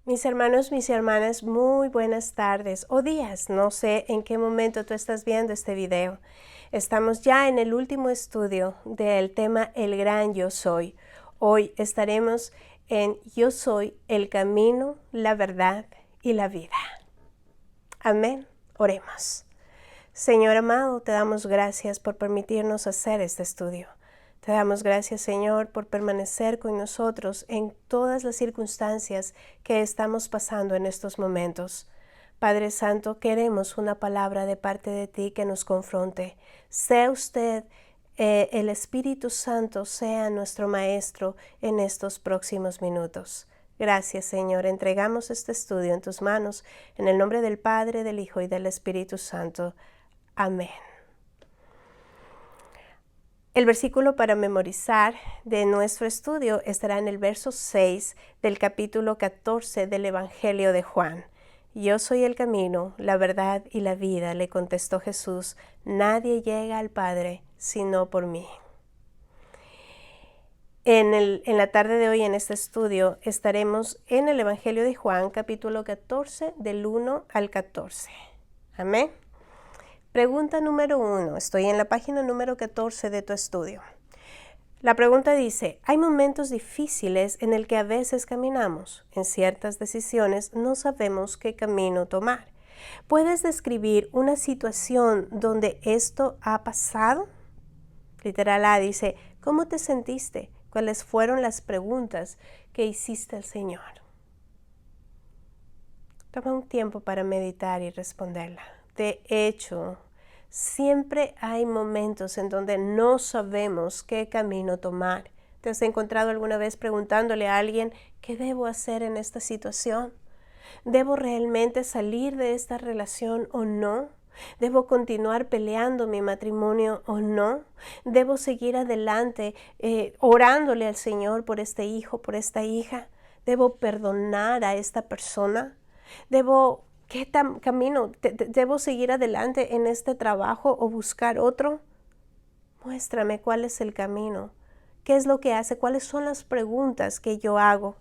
Mis hermanos, mis hermanas, muy buenas tardes o días. No sé en qué momento tú estás viendo este video. Estamos ya en el último estudio del tema El Gran Yo Soy. Hoy estaremos en Yo soy el camino, la verdad y la vida. Amén. Oremos. Señor amado, te damos gracias por permitirnos hacer este estudio. Te damos gracias, Señor, por permanecer con nosotros en todas las circunstancias que estamos pasando en estos momentos. Padre Santo, queremos una palabra de parte de ti que nos confronte. Sea usted, el Espíritu Santo, sea nuestro Maestro en estos próximos minutos. Gracias, Señor. Entregamos este estudio en tus manos, en el nombre del Padre, del Hijo y del Espíritu Santo. Amén. El versículo para memorizar de nuestro estudio estará en el verso 6 del capítulo 14 del Evangelio de Juan. Yo soy el camino, la verdad y la vida, le contestó Jesús. Nadie llega al Padre sino por mí. En la tarde de hoy en este estudio estaremos en el Evangelio de Juan, capítulo 14, del 1 al 14. Amén. Pregunta número 1. Estoy en la página número 14 de tu estudio. La pregunta dice, hay momentos difíciles en el que a veces caminamos. En ciertas decisiones no sabemos qué camino tomar. ¿Puedes describir una situación donde esto ha pasado? Literal A dice, ¿cómo te sentiste? ¿Cuáles fueron las preguntas que hiciste al Señor? Toma un tiempo para meditar y responderla. De hecho, siempre hay momentos en donde no sabemos qué camino tomar. ¿Te has encontrado alguna vez preguntándole a alguien qué debo hacer en esta situación? ¿Debo realmente salir de esta relación o no? ¿Debo continuar peleando mi matrimonio o no? ¿Debo seguir adelante orándole al Señor por este hijo, por esta hija? ¿Debo perdonar a esta persona? ¿Qué camino? ¿Debo seguir adelante en este trabajo o buscar otro? Muéstrame cuál es el camino. ¿Qué es lo que hace? ¿Cuáles son las preguntas que yo hago?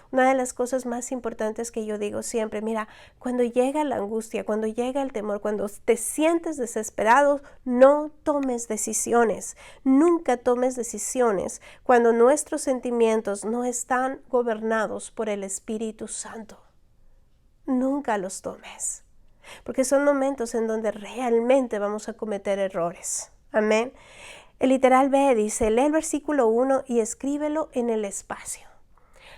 Una de las cosas más importantes que yo digo siempre, mira, cuando llega la angustia, cuando llega el temor, cuando te sientes desesperado, no tomes decisiones. Nunca tomes decisiones cuando nuestros sentimientos no están gobernados por el Espíritu Santo. Nunca los tomes, porque son momentos en donde realmente vamos a cometer errores. Amén. El literal B dice, lee el versículo 1 y escríbelo en el espacio.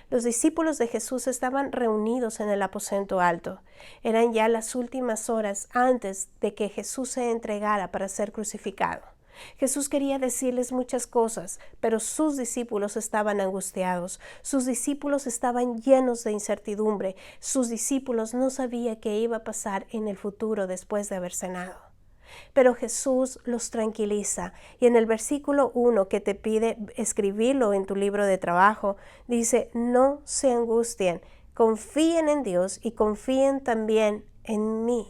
Los discípulos de Jesús estaban reunidos en el aposento alto. Eran ya las últimas horas antes de que Jesús se entregara para ser crucificado. Jesús quería decirles muchas cosas, pero sus discípulos estaban angustiados. Sus discípulos estaban llenos de incertidumbre. Sus discípulos no sabían qué iba a pasar en el futuro después de haber cenado. Pero Jesús los tranquiliza y en el versículo 1 que te pide escribirlo en tu libro de trabajo, dice, no se angustien, confíen en Dios y confíen también en mí.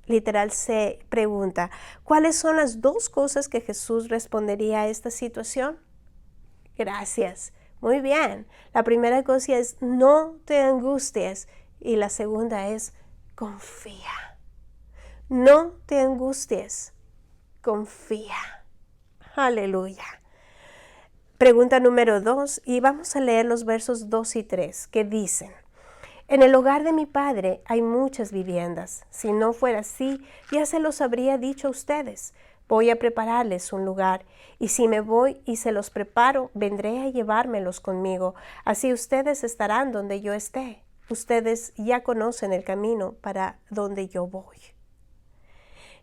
Literal se pregunta, ¿cuáles son las dos cosas que Jesús respondería a esta situación? Gracias. Muy bien. La primera cosa es no te angusties y la segunda es confía. No te angusties, confía. Aleluya. Pregunta número 2 y vamos a leer los versos 2 y 3 que dicen, en el hogar de mi Padre hay muchas viviendas. Si no fuera así, ya se los habría dicho a ustedes. Voy a prepararles un lugar, y si me voy y se los preparo, vendré a llevármelos conmigo. Así ustedes estarán donde yo esté. Ustedes ya conocen el camino para donde yo voy.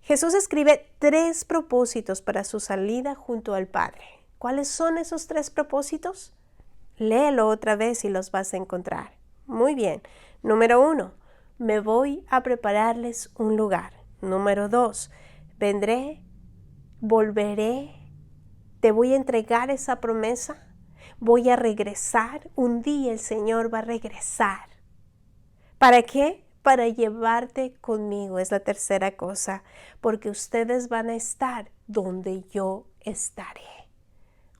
Jesús escribe 3 propósitos para su salida junto al Padre. ¿Cuáles son esos 3 propósitos? Léelo otra vez y los vas a encontrar. Muy bien. Número 1, me voy a prepararles un lugar. Número 2, vendré, volveré, te voy a entregar esa promesa, voy a regresar, un día el Señor va a regresar. ¿Para qué? Para llevarte conmigo, es la tercera cosa, porque ustedes van a estar donde yo estaré.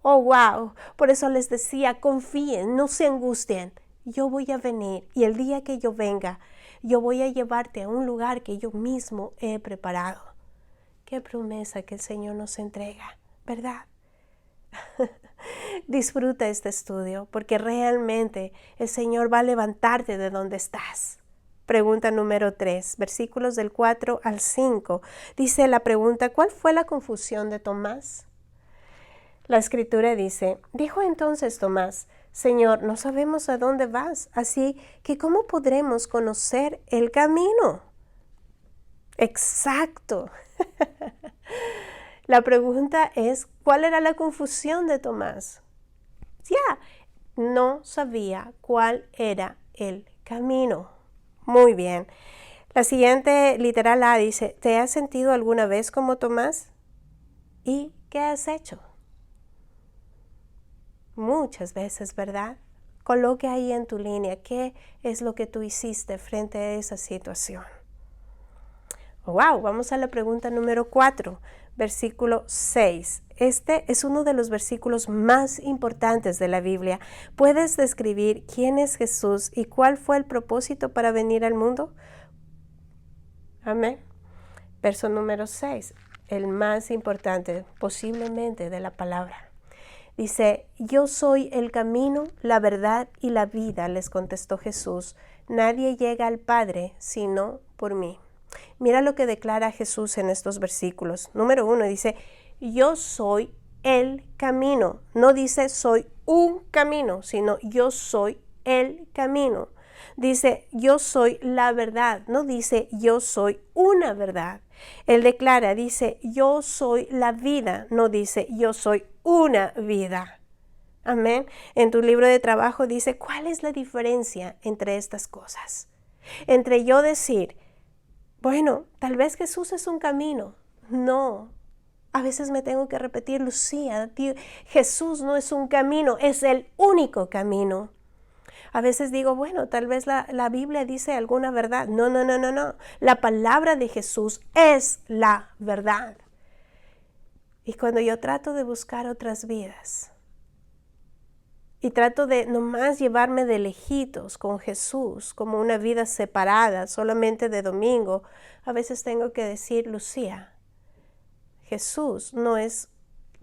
Oh, wow, por eso les decía, confíen, no se angustien, yo voy a venir y el día que yo venga, yo voy a llevarte a un lugar que yo mismo he preparado. Qué promesa que el Señor nos entrega, ¿verdad? Disfruta este estudio porque realmente el Señor va a levantarte de donde estás. Pregunta número 3, versículos del 4 al 5. Dice la pregunta, ¿cuál fue la confusión de Tomás? La escritura dice, dijo entonces Tomás, Señor, no sabemos a dónde vas, así que ¿cómo podremos conocer el camino? Exacto. La pregunta es, ¿cuál era la confusión de Tomás? No sabía cuál era el camino. Muy bien. La siguiente literal A dice, ¿te has sentido alguna vez como Tomás? ¿Y qué has hecho? Muchas veces, ¿verdad? Coloque ahí en tu línea qué es lo que tú hiciste frente a esa situación. Wow, vamos a la pregunta número 4, versículo 6. Este es uno de los versículos más importantes de la Biblia. ¿Puedes describir quién es Jesús y cuál fue el propósito para venir al mundo? Amén. Verso número 6, el más importante posiblemente de la palabra. Dice, yo soy el camino, la verdad y la vida, les contestó Jesús. Nadie llega al Padre sino por mí. Mira lo que declara Jesús en estos versículos. Número 1 dice, yo soy el camino. No dice soy un camino, sino yo soy el camino. Dice, yo soy la verdad. No dice, yo soy una verdad. Él declara, dice, yo soy la vida. No dice, yo soy una vida. Amén. En tu libro de trabajo dice, ¿cuál es la diferencia entre estas cosas? Entre yo decir, bueno, tal vez Jesús es un camino. No. A veces me tengo que repetir, Lucía, Jesús no es un camino, es el único camino. A veces digo, bueno, tal vez la Biblia dice alguna verdad. No. La palabra de Jesús es la verdad. Y cuando yo trato de buscar otras vidas y trato de nomás llevarme de lejitos con Jesús, como una vida separada, solamente de domingo, a veces tengo que decir, Lucía, Jesús no es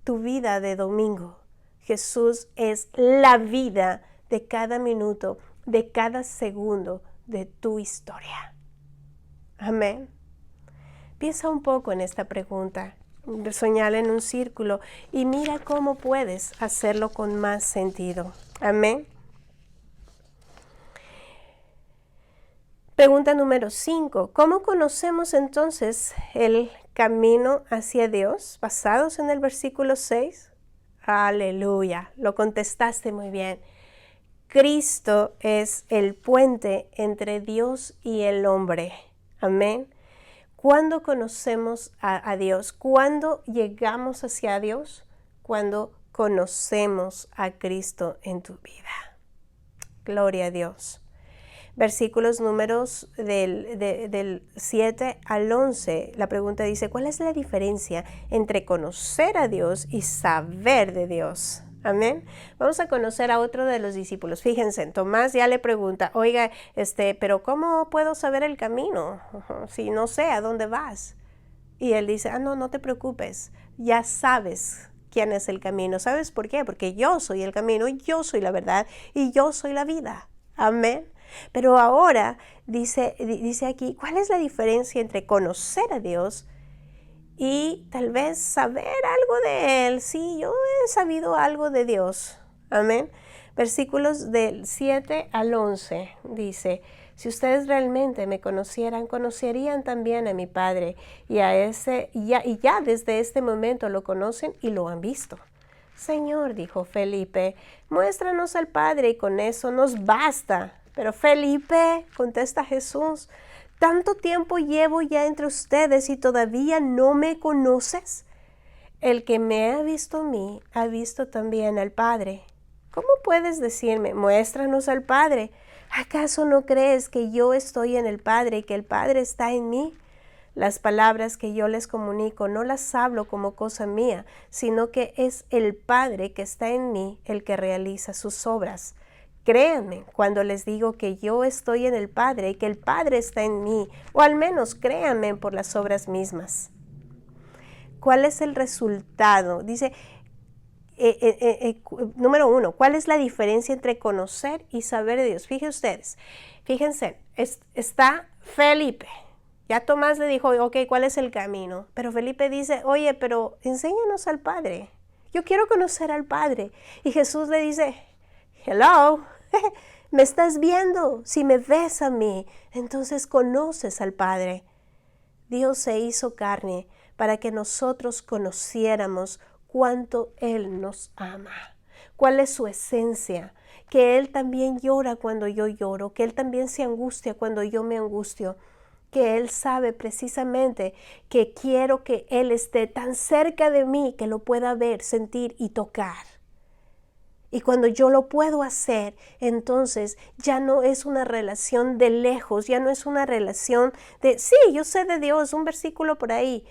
tu vida de domingo. Jesús es la vida de cada minuto, de cada segundo de tu historia. Amén. Piensa un poco en esta pregunta, soñala en un círculo y mira cómo puedes hacerlo con más sentido. Amén. Pregunta número 5. ¿Cómo conocemos entonces el camino hacia Dios? Basados en el versículo 6. Aleluya, lo contestaste muy bien. Cristo es el puente entre Dios y el hombre. Amén. ¿Cuándo conocemos a Dios? ¿Cuándo llegamos hacia Dios? Cuando conocemos a Cristo en tu vida. Gloria a Dios. Versículos números del 7 al 11. La pregunta dice, ¿cuál es la diferencia entre conocer a Dios y saber de Dios? Amén. Vamos a conocer a otro de los discípulos. Fíjense, Tomás ya le pregunta, oiga, pero ¿cómo puedo saber el camino? Si no sé a dónde vas. Y él dice, no te preocupes, ya sabes quién es el camino. ¿Sabes por qué? Porque yo soy el camino, yo soy la verdad y yo soy la vida. Amén. Pero ahora dice aquí, ¿cuál es la diferencia entre conocer a Dios y tal vez saber algo de Él? Sí, yo he sabido algo de Dios. Amén. Versículos del 7 al 11 dice, si ustedes realmente me conocieran, conocerían también a mi Padre y ya desde este momento lo conocen y lo han visto. Señor, dijo Felipe, muéstranos al Padre y con eso nos basta. Pero Felipe, contesta Jesús, ¿tanto tiempo llevo ya entre ustedes y todavía no me conoces? El que me ha visto a mí, ha visto también al Padre. ¿Cómo puedes decirme, muéstranos al Padre? ¿Acaso no crees que yo estoy en el Padre y que el Padre está en mí? Las palabras que yo les comunico no las hablo como cosa mía, sino que es el Padre que está en mí el que realiza sus obras. Créanme cuando les digo que yo estoy en el Padre y que el Padre está en mí, o al menos créanme por las obras mismas. ¿Cuál es el resultado? Dice, número 1, ¿cuál es la diferencia entre conocer y saber de Dios? Fíjense, está Felipe. Ya Tomás le dijo, ok, ¿cuál es el camino? Pero Felipe dice, oye, pero enséñanos al Padre. Yo quiero conocer al Padre. Y Jesús le dice, hello, me estás viendo. Si me ves a mí, entonces conoces al Padre. Dios se hizo carne para que nosotros conociéramos cuánto Él nos ama. ¿Cuál es su esencia? Que Él también llora cuando yo lloro, que Él también se angustia cuando yo me angustio, que Él sabe precisamente que quiero que Él esté tan cerca de mí que lo pueda ver, sentir y tocar. Y cuando yo lo puedo hacer, entonces ya no es una relación de lejos, ya no es una relación de, sí, yo sé de Dios, un versículo por ahí.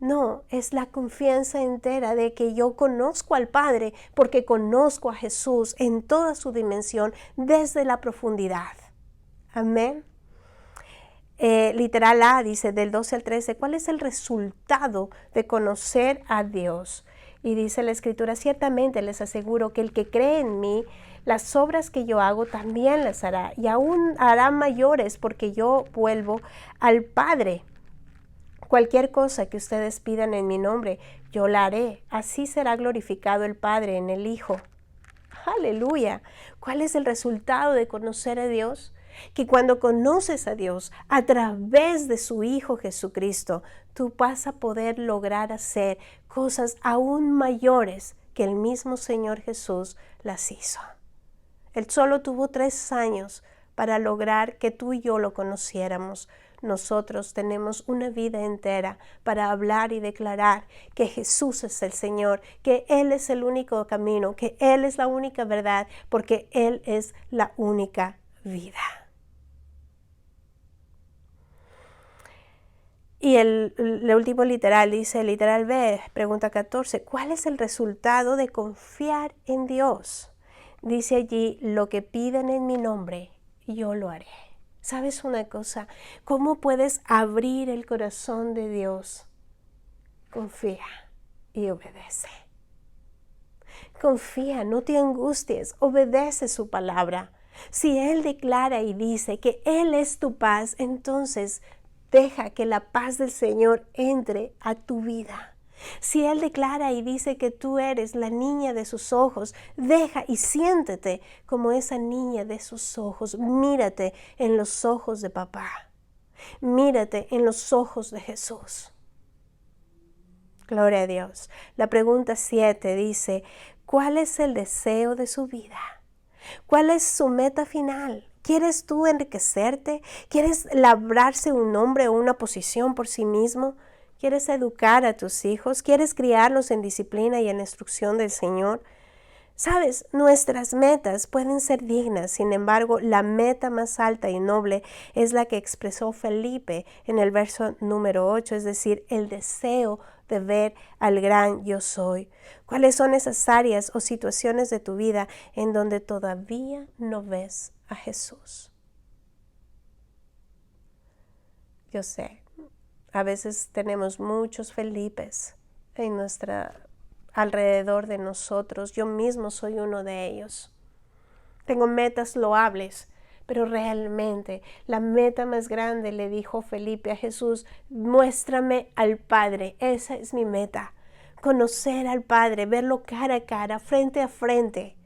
No, es la confianza entera de que yo conozco al Padre porque conozco a Jesús en toda su dimensión desde la profundidad. Amén. Literal A dice del 12 al 13, ¿cuál es el resultado de conocer a Dios? Y dice la Escritura, ciertamente les aseguro que el que cree en mí, las obras que yo hago también las hará, y aún hará mayores porque yo vuelvo al Padre. Cualquier cosa que ustedes pidan en mi nombre, yo la haré. Así será glorificado el Padre en el Hijo. Aleluya. ¿Cuál es el resultado de conocer a Dios? Que cuando conoces a Dios a través de su Hijo Jesucristo, tú vas a poder lograr hacer cosas aún mayores que el mismo Señor Jesús las hizo. Él solo tuvo 3 años para lograr que tú y yo lo conociéramos. Nosotros tenemos una vida entera para hablar y declarar que Jesús es el Señor, que Él es el único camino, que Él es la única verdad, porque Él es la única vida. Y el último literal dice, literal B, pregunta 14, ¿cuál es el resultado de confiar en Dios? Dice allí, lo que piden en mi nombre, yo lo haré. ¿Sabes una cosa? ¿Cómo puedes abrir el corazón de Dios? Confía y obedece. Confía, no te angusties, obedece su palabra. Si Él declara y dice que Él es tu paz, entonces deja que la paz del Señor entre a tu vida. Si Él declara y dice que tú eres la niña de sus ojos, deja y siéntete como esa niña de sus ojos. Mírate en los ojos de papá. Mírate en los ojos de Jesús. Gloria a Dios. La pregunta 7 dice, ¿cuál es el deseo de su vida? ¿Cuál es su meta final? ¿Quieres tú enriquecerte? ¿Quieres labrarse un nombre o una posición por sí mismo? ¿Quieres educar a tus hijos? ¿Quieres criarlos en disciplina y en la instrucción del Señor? Sabes, nuestras metas pueden ser dignas, sin embargo, la meta más alta y noble es la que expresó Felipe en el verso número 8, es decir, el deseo de ver al gran yo soy. ¿Cuáles son esas áreas o situaciones de tu vida en donde todavía no ves a Jesús? Yo sé, a veces tenemos muchos Felipes en alrededor de nosotros. Yo mismo soy uno de ellos. Tengo metas loables, pero realmente la meta más grande, le dijo Felipe a Jesús, muéstrame al Padre. Esa es mi meta. Conocer al Padre, verlo cara a cara, frente a frente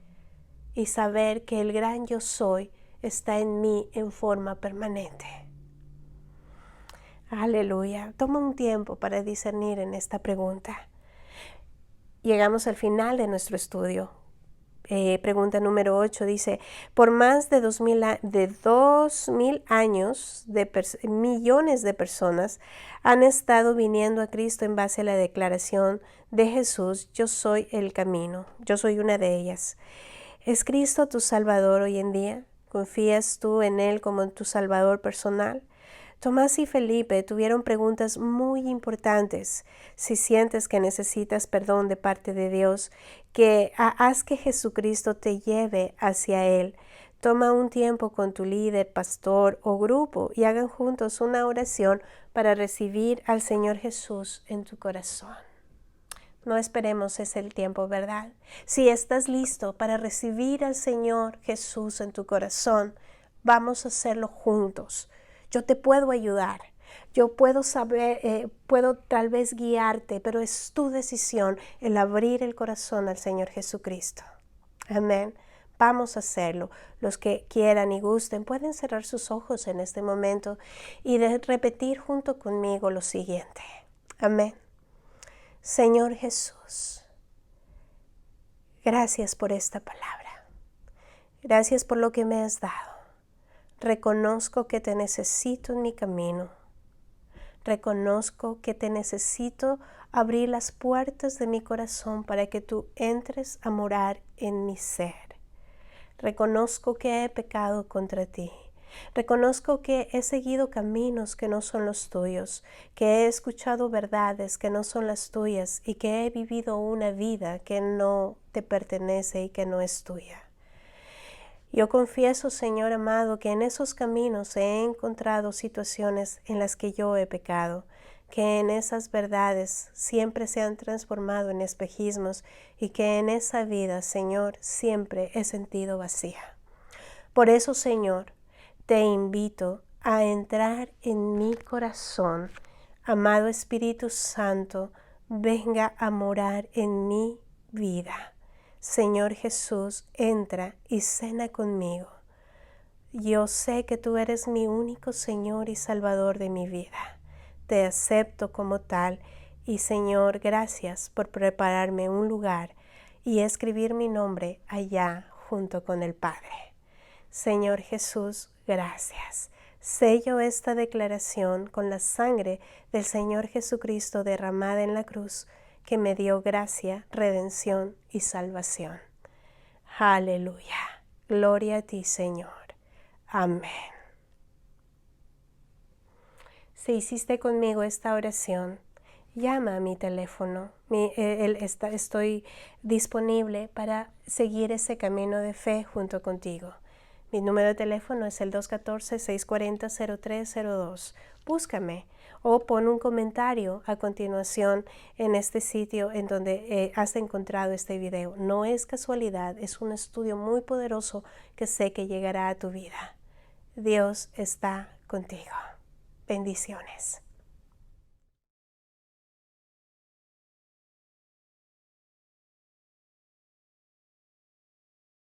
y saber que el gran yo soy está en mí en forma permanente. Aleluya. Toma un tiempo para discernir en esta pregunta. Llegamos al final de nuestro estudio. Pregunta número 8 dice, por más de 2000 años, millones de personas han estado viniendo a Cristo en base a la declaración de Jesús, yo soy el camino, yo soy una de ellas. ¿Es Cristo tu Salvador hoy en día? ¿Confías tú en Él como tu Salvador personal? Tomás y Felipe tuvieron preguntas muy importantes. Si sientes que necesitas perdón de parte de Dios, haz que Jesucristo te lleve hacia Él. Toma un tiempo con tu líder, pastor o grupo y hagan juntos una oración para recibir al Señor Jesús en tu corazón. No esperemos ese tiempo, ¿verdad? Si estás listo para recibir al Señor Jesús en tu corazón, vamos a hacerlo juntos. Yo te puedo ayudar. Yo puedo saber, puedo tal vez guiarte, pero es tu decisión el abrir el corazón al Señor Jesucristo. Amén. Vamos a hacerlo. Los que quieran y gusten pueden cerrar sus ojos en este momento y repetir junto conmigo lo siguiente. Amén. Señor Jesús, gracias por esta palabra. Gracias por lo que me has dado. Reconozco que te necesito en mi camino. Reconozco que te necesito abrir las puertas de mi corazón para que tú entres a morar en mi ser. Reconozco que he pecado contra ti. Reconozco que he seguido caminos que no son los tuyos, que he escuchado verdades que no son las tuyas y que he vivido una vida que no te pertenece y que no es tuya. Yo confieso, Señor amado, que en esos caminos he encontrado situaciones en las que yo he pecado, que en esas verdades siempre se han transformado en espejismos y que en esa vida, Señor, siempre he sentido vacía. Por eso, Señor, te invito a entrar en mi corazón. Amado Espíritu Santo, venga a morar en mi vida. Señor Jesús, entra y cena conmigo. Yo sé que tú eres mi único Señor y Salvador de mi vida. Te acepto como tal y, Señor, gracias por prepararme un lugar y escribir mi nombre allá junto con el Padre. Señor Jesús, gracias. Sello esta declaración con la sangre del Señor Jesucristo derramada en la cruz, que me dio gracia, redención y salvación. Aleluya. Gloria a ti, Señor. Amén. Si hiciste conmigo esta oración, llama a mi teléfono. Estoy disponible para seguir ese camino de fe junto contigo. Mi número de teléfono es el 214-640-0302. Búscame o pon un comentario a continuación en este sitio en donde has encontrado este video. No es casualidad, es un estudio muy poderoso que sé que llegará a tu vida. Dios está contigo. Bendiciones.